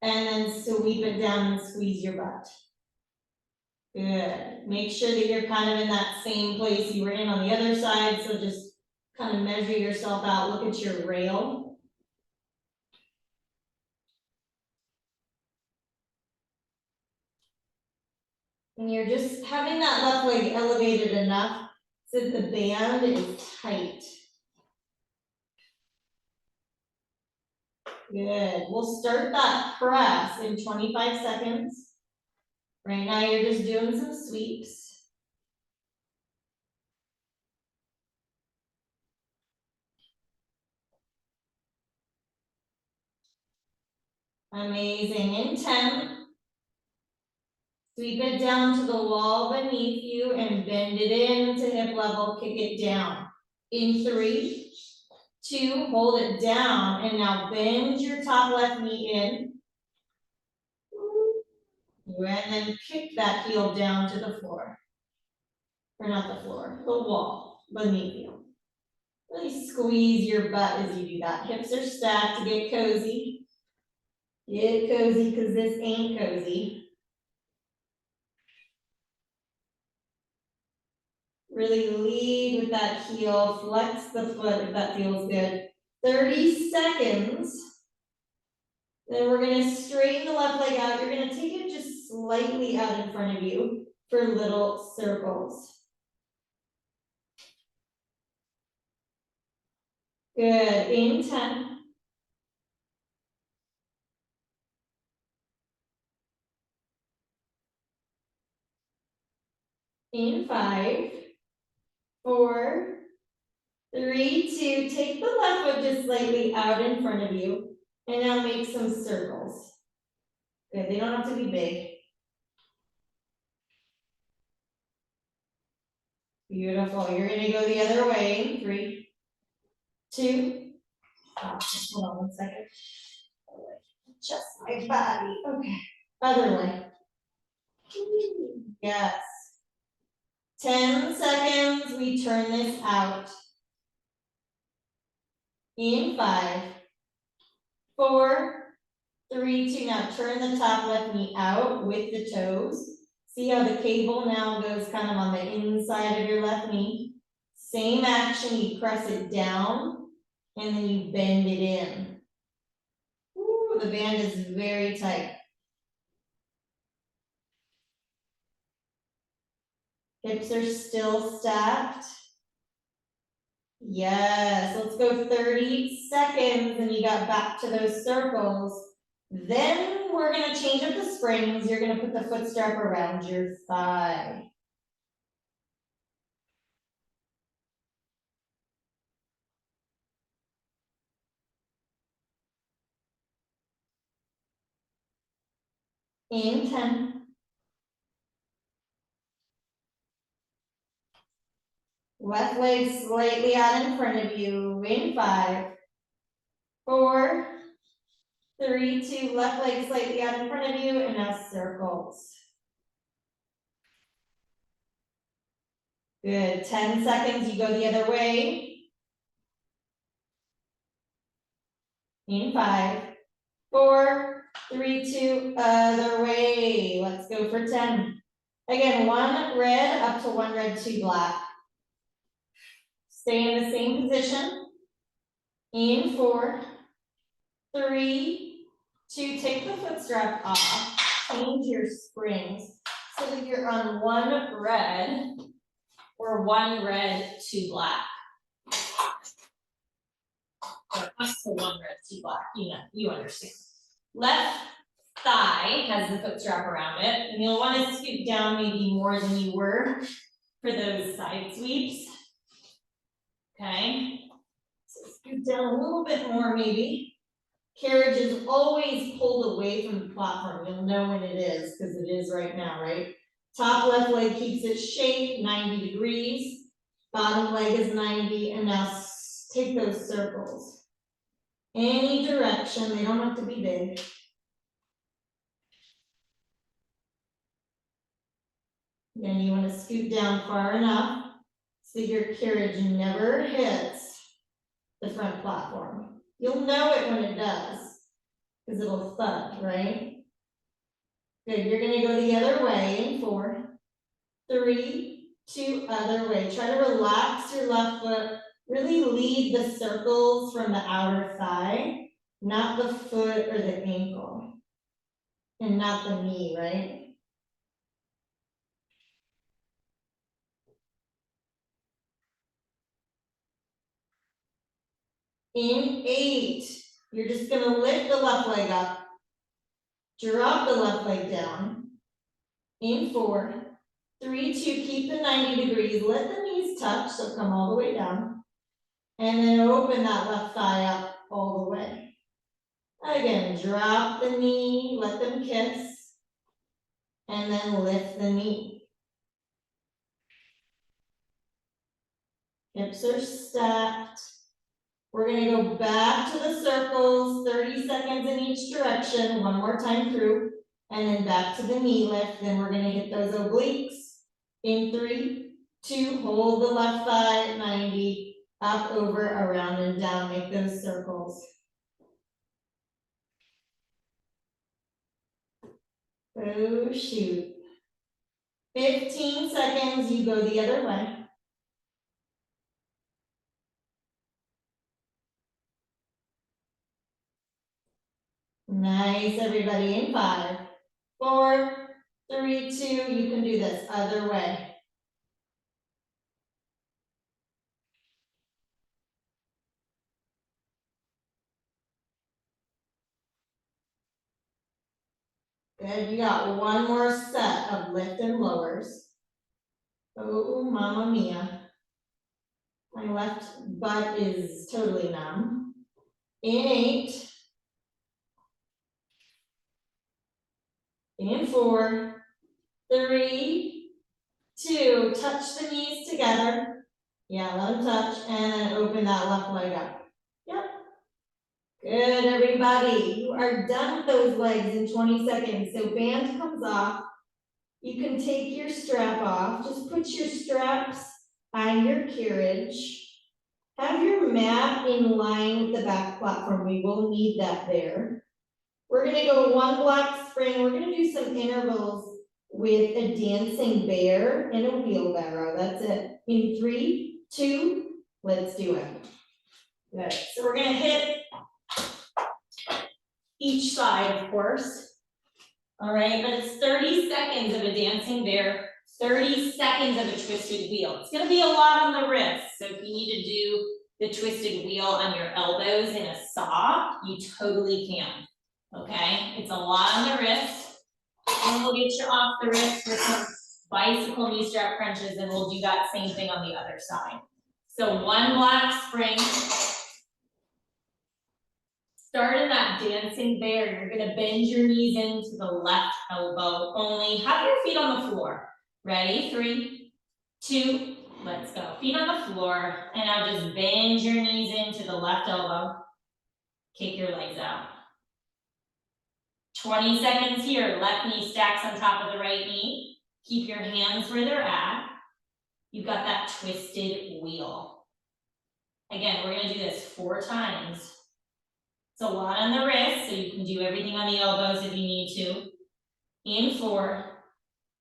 And then sweep it down and squeeze your butt. Good. Make sure that you're kind of in that same place you were in on the other side. So just kind of measure yourself out. Look at your rail. And you're just having that left leg elevated enough so that the band is tight. Good. We'll start that press in 25 seconds. Right now you're just doing some sweeps. Amazing. In 10. Sweep it down to the wall beneath you and bend it in to hip level, kick it down. In 3, 2, hold it down, and now bend your top left knee in. And then kick that heel down to the floor. Or not the floor, the wall beneath you. Really squeeze your butt as you do that. Hips are stacked to get cozy. Get cozy, because this ain't cozy. Really lead with that heel, flex the foot if that feels good. 30 seconds. Then we're gonna straighten the left leg out. You're gonna take it just slightly out in front of you for little circles. Good, in 10. In 5, 4, 3, 2, take the left foot just slightly out in front of you. And now make some circles. Good, they don't have to be big. Beautiful, you're gonna go the other way. 3, 2, hold on 1 second. Just my body, okay. Other way. Yes. 10 seconds, we turn this out. In 5, 4, 3, 2, now turn the top left knee out with the toes. See how the cable now goes kind of on the inside of your left knee. Same action, you press it down and then you bend it in. Ooh, the band is very tight. Hips are still stacked. Yes, let's go 30 seconds and you got back to those circles. Then we're gonna change up the springs. You're gonna put the foot strap around your thigh. In 10. Left leg slightly out in front of you. In 5, 4, 3, 2, left leg slightly out in front of you, and now circles. Good, 10 seconds, you go the other way. In 5, 4, 3, 2, other way. Let's go for 10. Again, 1 red up to 1 red, 2 black. Stay in the same position. In 4, 3, 2, take the foot strap off. Change your springs so that you're on 1 red or 1 red, 2 black. Or up to 1 red, 2 black. You understand. Left thigh has the foot strap around it, and you'll want to scoot down maybe more than you were for those side sweeps. Okay, so scoot down a little bit more maybe. Carriage is always pulled away from the platform. You'll know when it is, because it is right now, right? Top left leg keeps its shape, 90 degrees. Bottom leg is 90, and now take those circles. Any direction, they don't have to be big. Then you want to scoot down far enough so your carriage never hits the front platform. You'll know it when it does, because it'll thud, right? Good, you're gonna go the other way in 4, 3, 2, other way. Try to relax your left foot, really lead the circles from the outer thigh, not the foot or the ankle, and not the knee, right? In 8, you're just gonna lift the left leg up, drop the left leg down. In 4, 3, 2, keep the 90 degrees, let the knees touch, so come all the way down. And then open that left thigh up all the way. Again, drop the knee, let them kiss. And then lift the knee. Hips are stacked. We're gonna go back to the circles, 30 seconds in each direction, one more time through, and then back to the knee lift. Then we're gonna hit those obliques. In 3, 2, hold the left thigh at 90, up, over, around, and down, make those circles. Oh, shoot. 15 seconds, you go the other way. Nice, everybody, in 5, 4, 3, 2, you can do this, other way. Good, you got one more set of lift and lowers. Oh, mamma mia. My left butt is totally numb. in 8, in 4, 3, 2, touch the knees together. Yeah, let them touch, and then open that left leg up. Yep. Good, everybody. You are done with those legs in 20 seconds. So band comes off. You can take your strap off. Just put your straps on your carriage. Have your mat in line with the back platform. We will need that there. We're gonna go 1 block spring. We're gonna do some intervals with a dancing bear and a wheelbarrow. That's it. In 3, 2, let's do it. Good. So we're gonna hit each side, of course. All right, but it's 30 seconds of a dancing bear, 30 seconds of a twisted wheel. It's gonna be a lot on the wrists. So if you need to do the twisted wheel on your elbows in a saw, you totally can. Okay, it's a lot on the wrist. And we'll get you off the wrist with some bicycle knee strap crunches, and we'll do that same thing on the other side. So 1 block spring. Start in that dancing bear. You're gonna bend your knees into the left elbow only. Have your feet on the floor. Ready? 3, 2, let's go. Feet on the floor. And now just bend your knees into the left elbow. Kick your legs out. 20 seconds here. Left knee stacks on top of the right knee. Keep your hands where they're at. You've got that twisted wheel. Again, we're gonna do this 4 times. It's a lot on the wrist, so you can do everything on the elbows if you need to. In 4,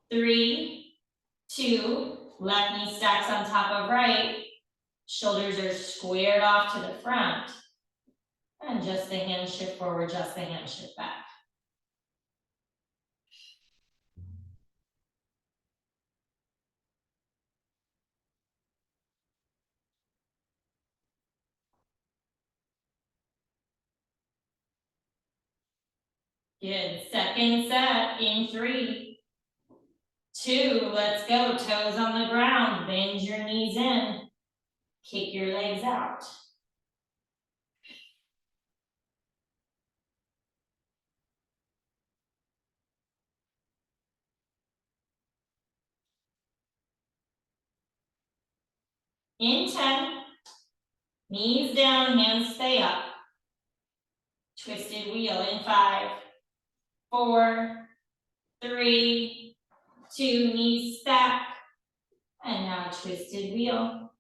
3, 2, left knee stacks on top of right. Shoulders are squared off to the front. And just the hand shift forward, just the hand shift back. Good. Second set in 3, 2, let's go. Toes on the ground. Bend your knees in. Kick your legs out. In 10, knees down, hands stay up. Twisted wheel in 5, 4, 3, 2, knees stack. And now twisted wheel.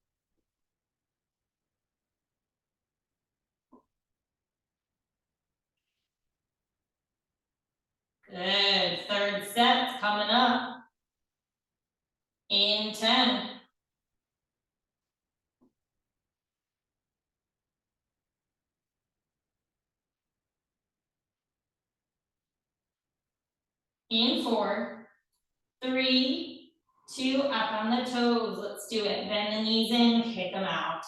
Good. Third set coming up. In 10. In 4, 3, 2, up on the toes. Let's do it. Bend the knees in, kick them out.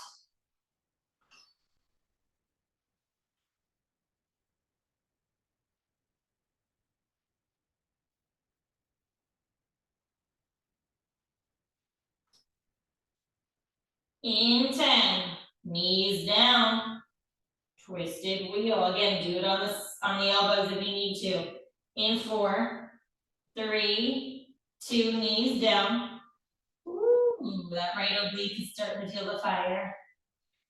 In 10, knees down, twisted wheel. Again, do it on the elbows if you need to. In 4, 3, 2, knees down. Ooh, that right oblique is starting to feel the fire.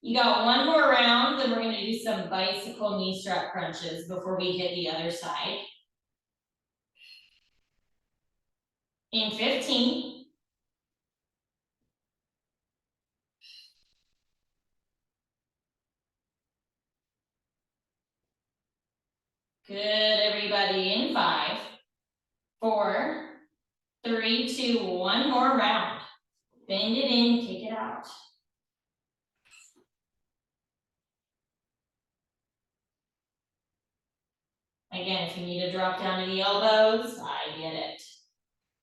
You got 1 more round, then we're gonna do some bicycle knee strap crunches before we hit the other side. In 15. Good, everybody. In 5, 4, 3, 2, 1 more round. Bend it in, kick it out. Again, if you need to drop down to the elbows, I get it.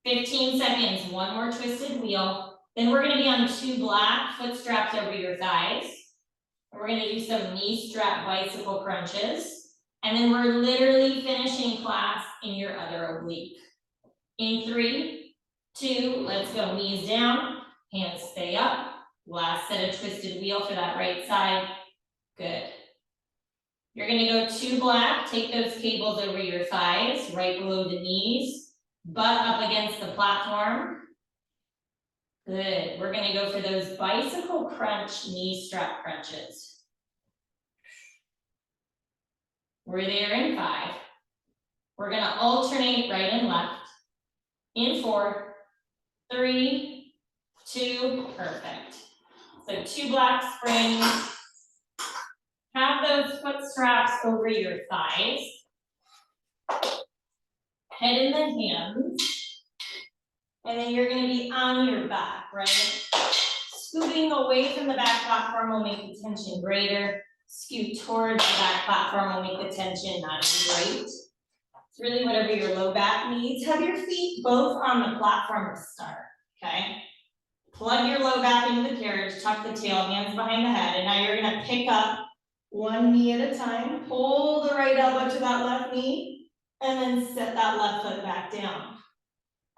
15 seconds, 1 more twisted wheel. Then we're gonna be on 2 black foot straps over your thighs. And we're gonna do some knee strap bicycle crunches. And then we're literally finishing class in your other oblique. In 3, 2, let's go. Knees down, hands stay up. Last set of twisted wheel for that right side. Good. You're gonna go 2 black, take those cables over your thighs, right below the knees, butt up against the platform. Good, we're gonna go for those bicycle crunch knee strap crunches. We're there in 5. We're gonna alternate right and left. In 4, 3, 2, perfect. So 2 black springs. Have those foot straps over your thighs. Head in the hands. And then you're gonna be on your back, right? Scooting away from the back platform will make the tension greater. Scoot towards the back platform will make the tension not as great. It's really whatever your low back needs. Have your feet both on the platform to start, okay? Plug your low back into the carriage, tuck the tail, hands behind the head, and now you're gonna pick up one knee at a time. Pull the right elbow to that left knee, and then set that left foot back down.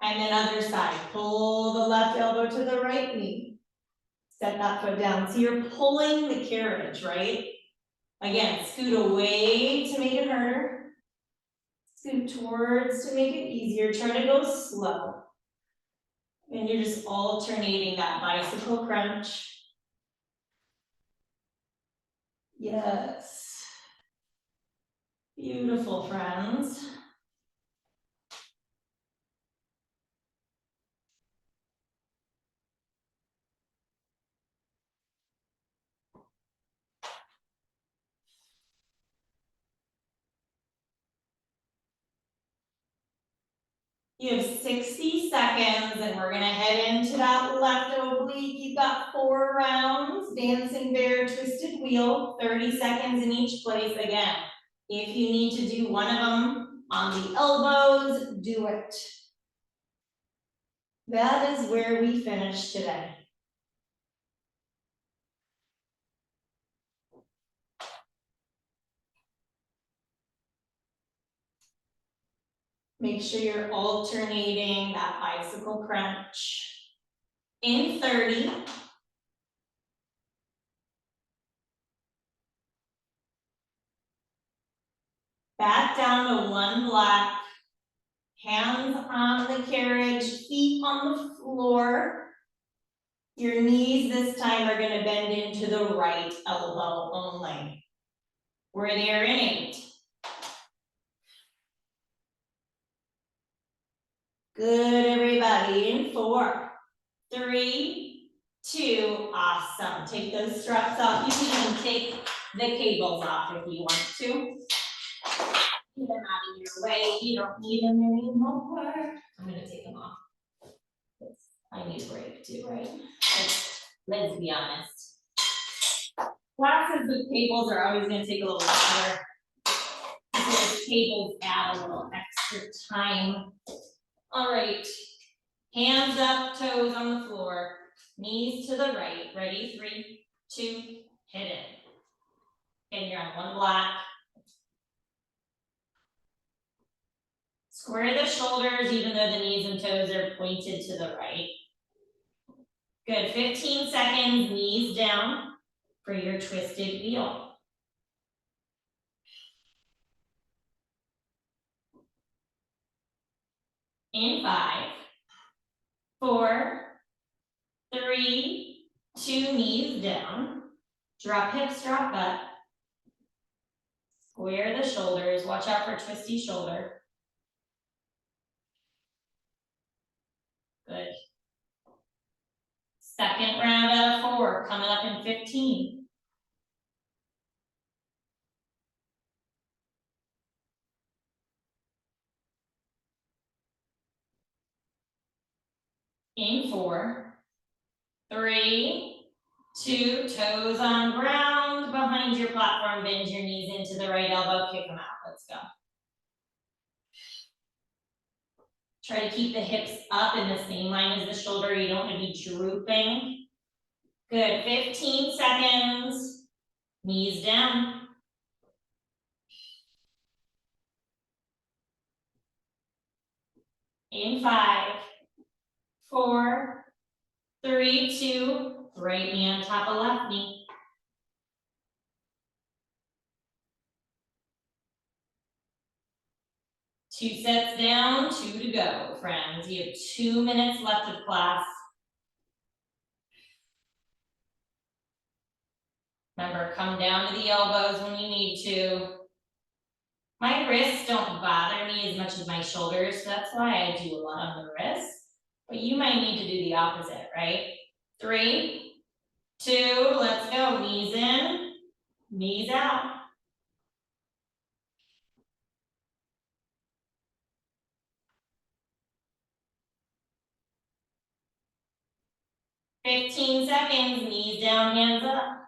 And then other side, pull the left elbow to the right knee. Set that foot down. So you're pulling the carriage, right? Again, scoot away to make it harder. Scoot towards to make it easier. Try to go slow. And you're just alternating that bicycle crunch. Yes. Beautiful, friends. You have 60 seconds and we're gonna head into that left oblique. You've got 4 rounds, dancing bear, twisted wheel, 30 seconds in each place. Again, if you need to do one of them on the elbows, do it. That is where we finish today. Make sure you're alternating that bicycle crunch. In 30. Back down to 1 black. Hands on the carriage, feet on the floor. Your knees this time are gonna bend into the right elbow only. We're there in 8. Good, everybody, in 4, 3, 2, awesome. Take those straps off. You can even take the cables off if you want to. Get them out of your way. You don't need them anymore. I'm gonna take them off. I need a break too, right? Let's be honest. Classes with cables are always gonna take a little longer. Because cables add a little extra time. All right, hands up, toes on the floor, knees to the right. Ready? 3, 2, hit it. And you're on 1 block. Square the shoulders, even though the knees and toes are pointed to the right. Good, 15 seconds, knees down for your twisted wheel. In 5, 4, 3, 2, knees down. Drop hips, drop butt. Square the shoulders, watch out for twisty shoulder. Good. Second round out of 4, coming up in 15. In 4, 3, 2, toes on ground, behind your platform, bend your knees into the right elbow, kick them out, let's go. Try to keep the hips up in the same line as the shoulder, you don't want to be drooping. Good, 15 seconds, knees down. In 5, 4, 3, 2, right knee on top of left knee. 2 sets down, 2 to go, friends. You have 2 minutes left of class. Remember, come down to the elbows when you need to. My wrists don't bother me as much as my shoulders, so that's why I do a lot on the wrists. But you might need to do the opposite, right? 3, 2, let's go. Knees in, knees out. "15 seconds, knees down, hands up.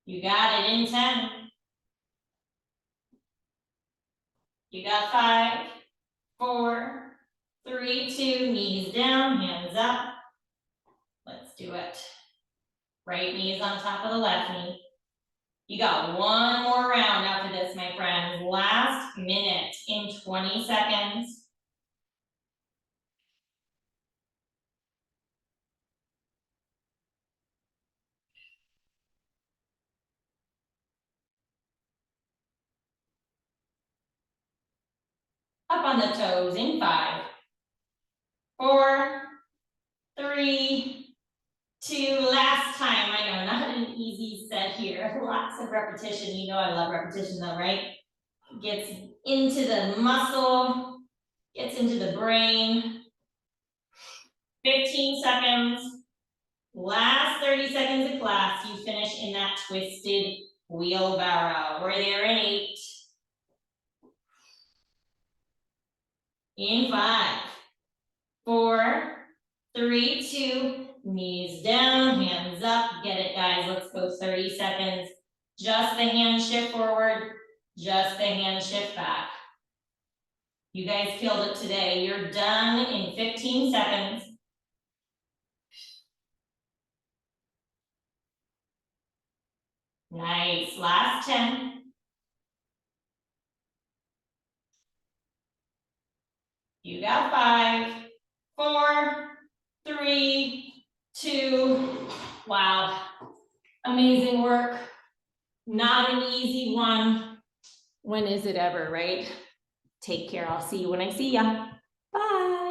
You got it in 10. You got 5, 4, 3, 2, knees down, hands up. Let's do it. Right knee is on top of the left knee. You got 1 more round after this, my friends. Last minute in 20 seconds. Up on the toes in 5, 4, 3, 2, last time. I know, not an easy set here. Lots of repetition. You know I love repetition though, right? Gets into the muscle, gets into the brain. 15 seconds. Last 30 seconds of class. You finish in that twisted wheelbarrow. We're there in 8. In 5, 4, 3, 2, knees down, hands up. Get it, guys. Let's go 30 seconds. Just the hand shift forward, just the hand shift back. You guys killed it today. You're done in 15 seconds. Nice. Last 10. You got 5, 4, 3, 2. Wow. Amazing work. Not an easy one. When is it ever, right? Take care. I'll see you when I see ya. Bye.